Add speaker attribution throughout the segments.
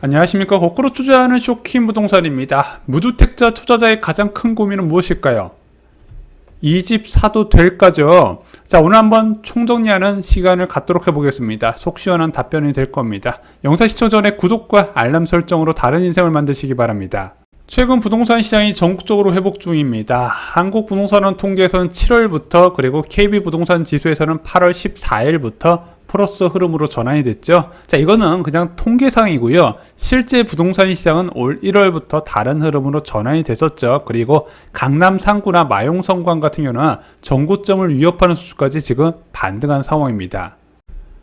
Speaker 1: 안녕하십니까. 거꾸로 투자하는 쇼킹 부동산입니다. 무주택자 투자자의 가장 큰 고민은 무엇일까요? 이 집 사도 될까죠? 자, 오늘 한번 총정리하는 시간을 갖도록 해보겠습니다. 속 시원한 답변이 될 겁니다. 영상 시청 전에 구독과 알람 설정으로 다른 인생을 만드시기 바랍니다. 최근 부동산 시장이 전국적으로 회복 중입니다. 한국부동산원 통계에서는 7월부터 그리고 KB부동산 지수에서는 8월 14일부터 플러스 흐름으로 전환이 됐죠. 자, 이거는 그냥 통계상이고요. 실제 부동산 시장은 올 1월부터 다른 흐름으로 전환이 됐었죠. 그리고 강남 상구나 마용성관 같은 경우는 전고점을 위협하는 수준까지 지금 반등한 상황입니다.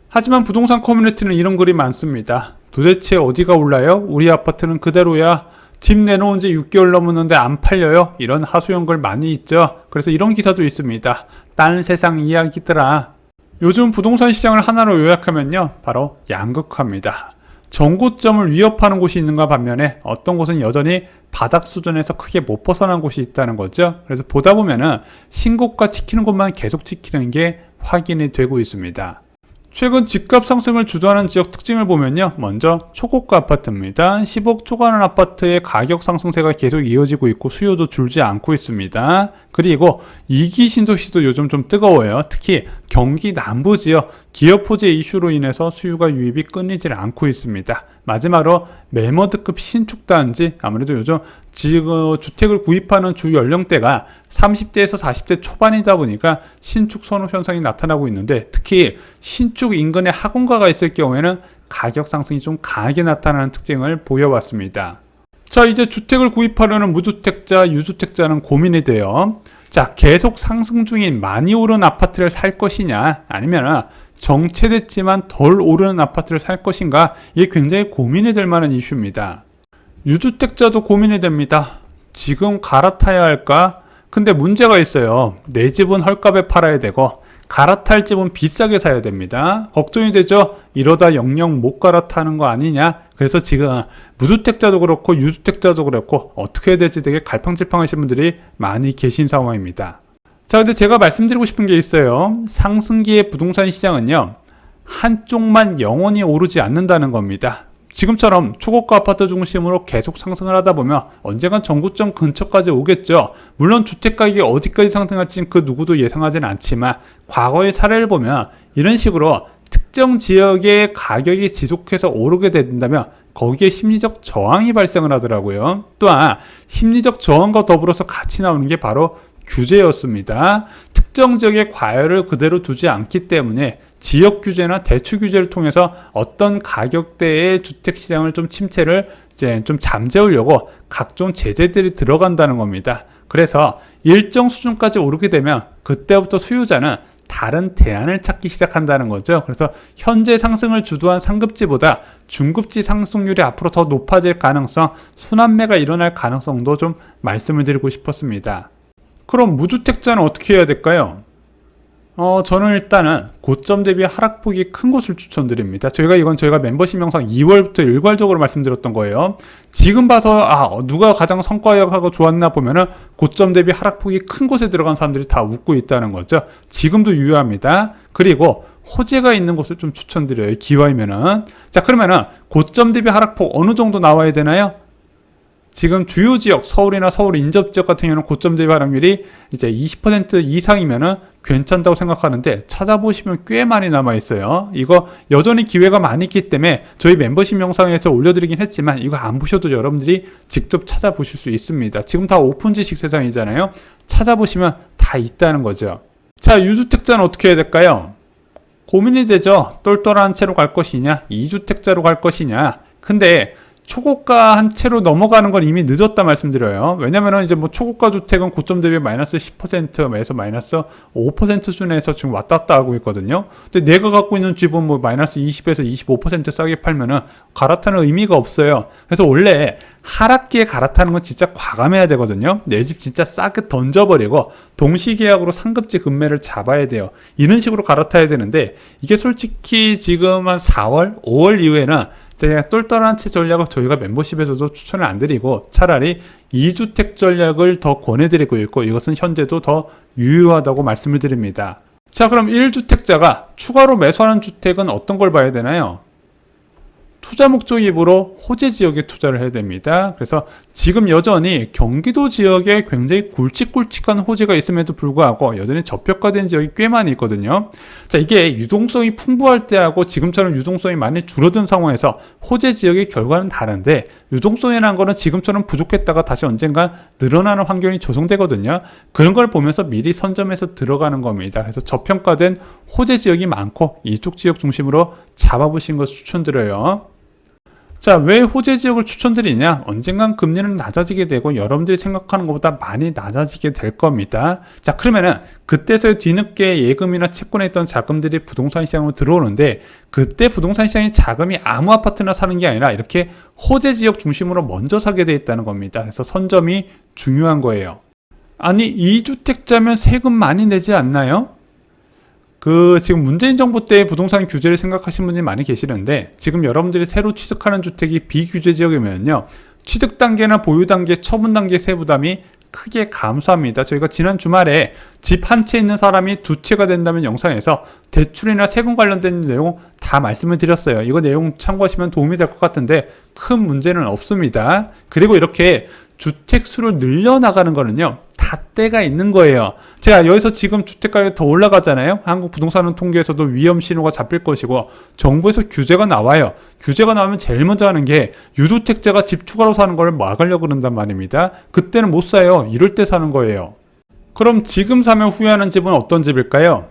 Speaker 1: 하지만 부동산 커뮤니티는 이런 글이 많습니다. 도대체 어디가 올라요? 우리 아파트는 그대로야. 집 내놓은 지 6개월 넘었는데 안 팔려요? 이런 하소연 글 많이 있죠. 그래서 이런 기사도 있습니다. 딴 세상 이야기더라. 요즘 부동산 시장을 하나로 요약하면요, 바로 양극화입니다. 전고점을 위협하는 곳이 있는가 반면에 어떤 곳은 여전히 바닥 수준에서 크게 못 벗어난 곳이 있다는 거죠. 그래서 보다 보면은 신고가 지키는 곳만 계속 지키는 게 확인이 되고 있습니다. 최근 집값 상승을 주도하는 지역 특징을 보면요, 먼저 초고가 아파트입니다. 10억 초과하는 아파트의 가격 상승세가 계속 이어지고 있고 수요도 줄지 않고 있습니다. 그리고 2기 신도시도 요즘 좀 뜨거워요. 특히 경기 남부 지역 기업 호재 이슈로 인해서 수요가 유입이 끊이질 않고 있습니다. 마지막으로 매머드급 신축 단지, 아무래도 요즘 주택을 구입하는 주 연령대가 30대에서 40대 초반이다 보니까 신축 선호 현상이 나타나고 있는데, 특히 신축 인근에 학원가가 있을 경우에는 가격 상승이 좀 강하게 나타나는 특징을 보여왔습니다. 자, 이제 주택을 구입하려는 무주택자, 유주택자는 고민이 돼요. 자, 계속 상승 중인 많이 오른 아파트를 살 것이냐, 아니면 정체됐지만 덜 오르는 아파트를 살 것인가, 이게 굉장히 고민이 될 만한 이슈입니다. 유주택자도 고민이 됩니다. 지금 갈아타야 할까? 근데 문제가 있어요. 내 집은 헐값에 팔아야 되고 갈아탈 집은 비싸게 사야 됩니다. 걱정이 되죠? 이러다 영영 못 갈아타는 거 아니냐? 그래서 지금 무주택자도 그렇고 유주택자도 그렇고 어떻게 해야 될지 되게 갈팡질팡하신 분들이 많이 계신 상황입니다. 자, 근데 제가 말씀드리고 싶은 게 있어요. 상승기의 부동산 시장은요, 한쪽만 영원히 오르지 않는다는 겁니다. 지금처럼 초고가 아파트 중심으로 계속 상승을 하다 보면 언젠간 전고점 근처까지 오겠죠. 물론 주택가격이 어디까지 상승할지는 그 누구도 예상하지는 않지만 과거의 사례를 보면 이런 식으로 특정 지역의 가격이 지속해서 오르게 된다면 거기에 심리적 저항이 발생을 하더라고요. 또한 심리적 저항과 더불어서 같이 나오는 게 바로 규제였습니다. 특정 지역의 과열을 그대로 두지 않기 때문에 지역 규제나 대출 규제를 통해서 어떤 가격대의 주택시장을 좀 침체를 이제 좀 잠재우려고 각종 제재들이 들어간다는 겁니다. 그래서 일정 수준까지 오르게 되면 그때부터 수요자는 다른 대안을 찾기 시작한다는 거죠. 그래서 현재 상승을 주도한 상급지보다 중급지 상승률이 앞으로 더 높아질 가능성, 순환매가 일어날 가능성도 좀 말씀을 드리고 싶었습니다. 그럼 무주택자는 어떻게 해야 될까요? 저는 일단은 고점 대비 하락폭이 큰 곳을 추천드립니다. 저희가 멤버십 영상 2월부터 일괄적으로 말씀드렸던 거예요. 지금 봐서 누가 가장 성과하고 좋았나 보면은 고점 대비 하락폭이 큰 곳에 들어간 사람들이 다 웃고 있다는 거죠. 지금도 유효합니다. 그리고 호재가 있는 곳을 좀 추천드려요. 기회이면은. 자, 그러면은 고점 대비 하락폭 어느 정도 나와야 되나요? 지금 주요 지역, 서울이나 서울 인접 지역 같은 경우는 고점 대비 하락률이 이제 20% 이상이면은 괜찮다고 생각하는데, 찾아보시면 꽤 많이 남아 있어요. 이거 여전히 기회가 많이 있기 때문에 저희 멤버십 영상에서 올려드리긴 했지만 이거 안 보셔도 여러분들이 직접 찾아보실 수 있습니다. 지금 다 오픈 지식 세상이잖아요. 찾아보시면 다 있다는 거죠. 자, 유주택자는 어떻게 해야 될까요? 고민이 되죠. 똘똘한 채로 갈 것이냐, 2주택자로 갈 것이냐. 근데 초고가 한 채로 넘어가는 건 이미 늦었다 말씀드려요. 왜냐면은 이제 뭐 초고가 주택은 고점 대비 마이너스 10%에서 마이너스 5% 수준에서 지금 왔다 갔다 하고 있거든요. 근데 내가 갖고 있는 집은 뭐 마이너스 20에서 25% 싸게 팔면은 갈아타는 의미가 없어요. 그래서 원래 하락기에 갈아타는 건 진짜 과감해야 되거든요. 내 집 진짜 싸게 던져버리고 동시계약으로 상급지 금매를 잡아야 돼요. 이런 식으로 갈아타야 되는데, 이게 솔직히 지금 한 4월, 5월 이후에는 제가 똘똘한 채 전략을 저희가 멤버십에서도 추천을 안 드리고 차라리 2주택 전략을 더 권해드리고 있고, 이것은 현재도 더 유효하다고 말씀을 드립니다. 자, 그럼 1주택자가 추가로 매수하는 주택은 어떤 걸 봐야 되나요? 투자 목적이므로 호재 지역에 투자를 해야 됩니다. 그래서 지금 여전히 경기도 지역에 굉장히 굵직굵직한 호재가 있음에도 불구하고 여전히 저평가된 지역이 꽤 많이 있거든요. 자, 이게 유동성이 풍부할 때하고 지금처럼 유동성이 많이 줄어든 상황에서 호재 지역의 결과는 다른데, 유동성이라는 거는 지금처럼 부족했다가 다시 언젠가 늘어나는 환경이 조성되거든요. 그런 걸 보면서 미리 선점해서 들어가는 겁니다. 그래서 저평가된 호재 지역이 많고 이쪽 지역 중심으로 잡아보시는 것을 추천드려요. 자, 왜 호재 지역을 추천드리냐? 언젠간 금리는 낮아지게 되고 여러분들이 생각하는 것보다 많이 낮아지게 될 겁니다. 자, 그러면은 그때서야 뒤늦게 예금이나 채권에 있던 자금들이 부동산 시장으로 들어오는데, 그때 부동산 시장의 자금이 아무 아파트나 사는 게 아니라 이렇게 호재 지역 중심으로 먼저 사게 돼 있다는 겁니다. 그래서 선점이 중요한 거예요. 아니, 2주택자면 세금 많이 내지 않나요? 지금 문재인 정부 때 부동산 규제를 생각하시는 분들이 많이 계시는데, 지금 여러분들이 새로 취득하는 주택이 비규제 지역이면요, 취득 단계나 보유 단계, 처분 단계 세부담이 크게 감소합니다. 저희가 지난 주말에 집 한 채 있는 사람이 두 채가 된다면 영상에서 대출이나 세금 관련된 내용 다 말씀을 드렸어요. 이거 내용 참고하시면 도움이 될 것 같은데 큰 문제는 없습니다. 그리고 이렇게 주택 수를 늘려나가는 거는요, 다 때가 있는 거예요. 제가 여기서 지금 주택가격이 더 올라가잖아요. 한국 부동산 통계에서도 위험 신호가 잡힐 것이고 정부에서 규제가 나와요. 규제가 나오면 제일 먼저 하는 게 유주택자가 집 추가로 사는 걸 막으려고 그런단 말입니다. 그때는 못 사요. 이럴 때 사는 거예요. 그럼 지금 사면 후회하는 집은 어떤 집일까요?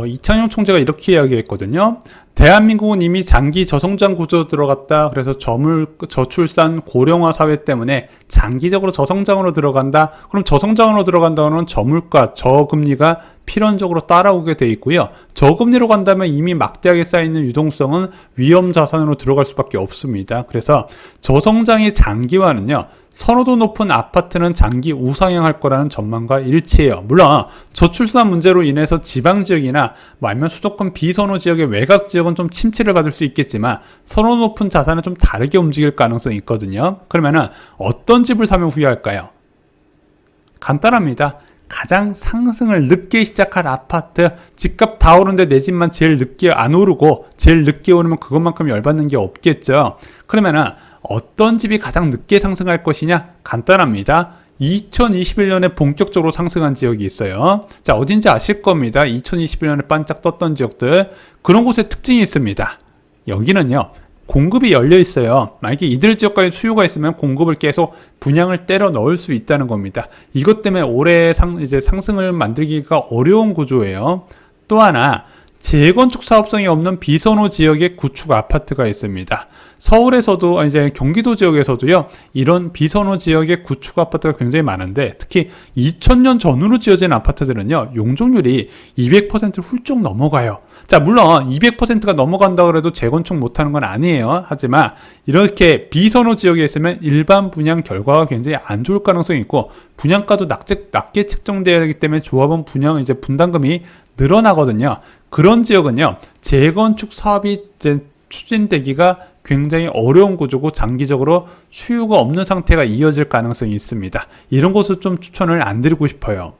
Speaker 1: 이창용 총재가 이렇게 이야기했거든요. 대한민국은 이미 장기 저성장 구조 들어갔다. 그래서 저출산 고령화 사회 때문에 장기적으로 저성장으로 들어간다. 그럼 저성장으로 들어간다는 저물가, 저금리가 필연적으로 따라오게 돼 있고요. 저금리로 간다면 이미 막대하게 쌓이는 유동성은 위험 자산으로 들어갈 수밖에 없습니다. 그래서 저성장의 장기화는요, 선호도 높은 아파트는 장기 우상향할 거라는 전망과 일치해요. 물론 저출산 문제로 인해서 지방지역이나 아니면 수도권 비선호 지역의 외곽 지역은 좀 침체를 받을 수 있겠지만 선호도 높은 자산은 좀 다르게 움직일 가능성이 있거든요. 그러면은 어떤 집을 사면 후회할까요? 간단합니다. 가장 상승을 늦게 시작한 아파트, 집값 다 오르는데 내 집만 제일 늦게 안 오르고 제일 늦게 오르면 그것만큼 열받는 게 없겠죠. 그러면은 어떤 집이 가장 늦게 상승할 것이냐? 간단합니다. 2021년에 본격적으로 상승한 지역이 있어요. 자, 어딘지 아실 겁니다. 2021년에 반짝 떴던 지역들. 그런 곳에 특징이 있습니다. 여기는요, 공급이 열려 있어요. 만약에 이들 지역까지 수요가 있으면 공급을 계속 분양을 때려 넣을 수 있다는 겁니다. 이것 때문에 올해 이제 상승을 만들기가 어려운 구조예요. 또 하나, 재건축 사업성이 없는 비선호 지역의 구축 아파트가 있습니다. 서울에서도 이제 경기도 지역에서도요, 이런 비선호 지역의 구축 아파트가 굉장히 많은데, 특히 2000년 전후로 지어진 아파트들은요, 용적률이 200%를 훌쩍 넘어가요. 자, 물론 200%가 넘어간다 그래도 재건축 못하는 건 아니에요. 하지만 이렇게 비선호 지역에 있으면 일반 분양 결과가 굉장히 안 좋을 가능성이 있고, 분양가도 낮게 책정되어야 하기 때문에 조합원 분양 이제 분담금이 늘어나거든요. 그런 지역은요, 재건축 사업이 이제 추진되기가 굉장히 어려운 구조고 장기적으로 수요가 없는 상태가 이어질 가능성이 있습니다. 이런 곳을 좀 추천을 안 드리고 싶어요.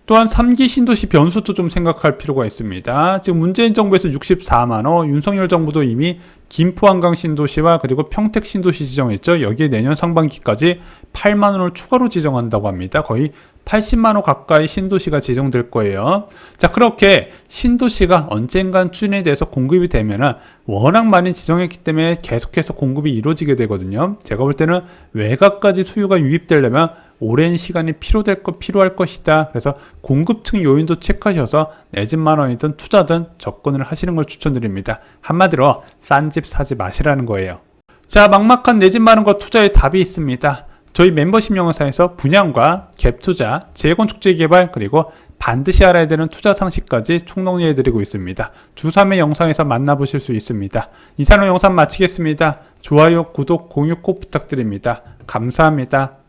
Speaker 1: 또한 3기 신도시 변수도 좀 생각할 필요가 있습니다. 지금 문재인 정부에서 64만원, 윤석열 정부도 이미 김포 한강 신도시와 그리고 평택 신도시 지정했죠. 여기에 내년 상반기까지 8만원을 추가로 지정한다고 합니다. 거의 80만원 가까이 신도시가 지정될 거예요. 자, 그렇게 신도시가 언젠간 추진에 대해서 공급이 되면은 워낙 많이 지정했기 때문에 계속해서 공급이 이루어지게 되거든요. 제가 볼 때는 외곽까지 수요가 유입되려면 오랜 시간이 필요할 것이다. 그래서 공급층 요인도 체크하셔서 내 집 마련이든 투자든 접근을 하시는 걸 추천드립니다. 한마디로 싼 집 사지 마시라는 거예요. 자, 막막한 내 집 마련과 투자의 답이 있습니다. 저희 멤버십 영상에서 분양과 갭투자, 재건축 재개발, 그리고 반드시 알아야 되는 투자 상식까지 총정리해드리고 있습니다. 주 3회 영상에서 만나보실 수 있습니다. 이상으로 영상 마치겠습니다. 좋아요, 구독, 공유 꼭 부탁드립니다. 감사합니다.